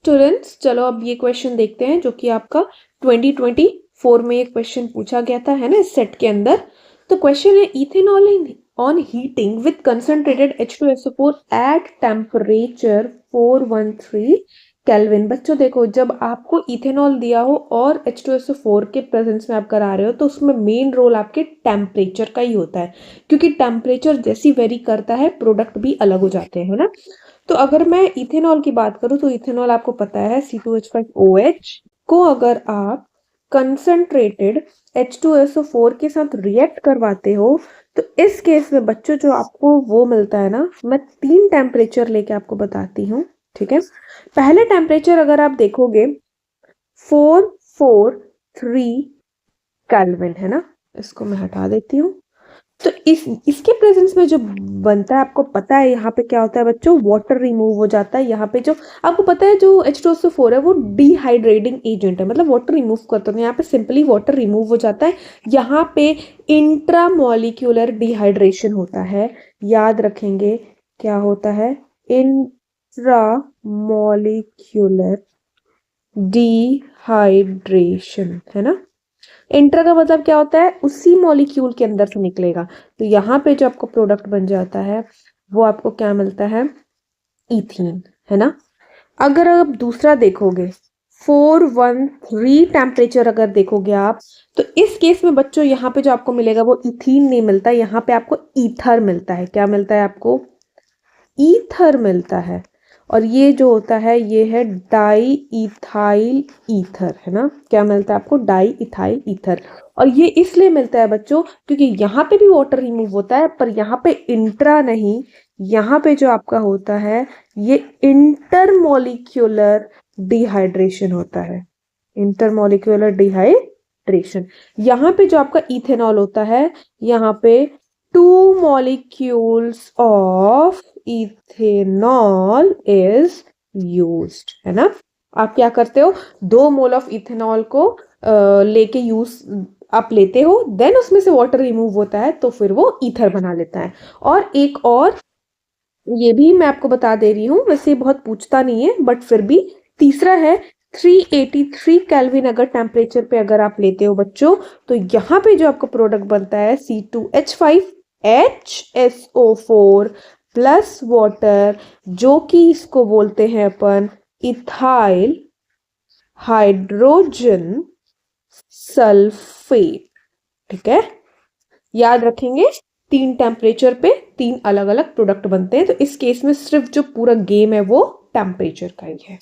Students, चलो अब ये क्वेश्चन देखते हैं जो कि आपका 2024 में एक क्वेश्चन पूछा गया था, है ना, इस सेट के अंदर। तो क्वेश्चन है ethanol on heating with concentrated H2SO4 at temperature 413 kelvin. बच्चों देखो, जब आपको इथेनॉल दिया हो और H2SO4 के प्रेजेंस में आप करा रहे हो तो उसमें मेन रोल आपके टेम्परेचर का ही होता है, क्योंकि टेम्परेचर जैसी वेरी करता है प्रोडक्ट भी अलग हो जाते हैं, है ना। तो अगर मैं इथेनॉल की बात करूं तो इथेनॉल आपको पता है C2H5OH को अगर आप कंसंट्रेटेड H2SO4 के साथ रिएक्ट करवाते हो तो इस केस में बच्चों जो आपको वो मिलता है ना, मैं 3 टेम्परेचर लेके आपको बताती हूँ, ठीक है। पहले टेम्परेचर अगर आप देखोगे 443 केल्विन, है ना। इसको मैं हटा देती हूँ। तो इसके प्रेजेंस में जो बनता है, आपको पता है यहाँ पे क्या होता है बच्चों, वाटर रिमूव हो जाता है। यहाँ पे जो आपको पता है जो H2SO4 है वो डिहाइड्रेटिंग एजेंट है, मतलब वाटर रिमूव करते हैं। यहाँ पे सिंपली वाटर रिमूव हो जाता है। यहाँ पे इंट्रामोलिक्यूलर डिहाइड्रेशन होता है, याद रखेंगे क्या होता है, इंट्रामोलिक्यूलर डिहाइड्रेशन, है ना। इंटर का मतलब क्या होता है, उसी मॉलिक्यूल के अंदर से निकलेगा। तो यहाँ पे जो आपको प्रोडक्ट बन जाता है वो आपको क्या मिलता है, इथीन, है ना। अगर आप दूसरा देखोगे 413 टेम्परेचर अगर देखोगे आप, तो इस केस में बच्चों यहाँ पे जो आपको मिलेगा वो इथीन नहीं मिलता, यहाँ पे आपको ईथर मिलता है। क्या मिलता है आपको, ईथर मिलता है। और ये जो होता है ये है डाई इथाइल ईथर, है ना। क्या मिलता है आपको, डाई इथाइल ईथर। और ये इसलिए मिलता है बच्चों क्योंकि यहाँ पे भी वाटर रिमूव होता है, पर यहाँ पे इंट्रा नहीं, यहाँ पे जो आपका होता है ये इंटरमोलिक्यूलर डिहाइड्रेशन होता है, इंटरमोलिक्यूलर डिहाइड्रेशन। यहाँ पे जो आपका इथेनॉल होता है, यहाँ पे 2 molecules of ethanol is used, है ना। आप क्या करते हो, 2 मोल ऑफ इथेनॉल को लेके यूज आप लेते हो, देन उसमें से वाटर रिमूव होता है तो फिर वो ईथर बना लेता है। और एक और ये भी मैं आपको बता दे रही हूँ, वैसे बहुत पूछता नहीं है बट फिर भी, तीसरा है 383 केल्विन अगर टेम्परेचर पे अगर आप लेते हो बच्चों, तो यहाँ पे जो आपका प्रोडक्ट बनता है C2H5HSO4 प्लस वाटर, जो कि इसको बोलते हैं अपन इथाइल हाइड्रोजन सल्फेट, ठीक है। याद रखेंगे 3 टेम्परेचर पे 3 अलग अलग प्रोडक्ट बनते हैं, तो इस केस में सिर्फ जो पूरा गेम है वो टेम्परेचर का ही है।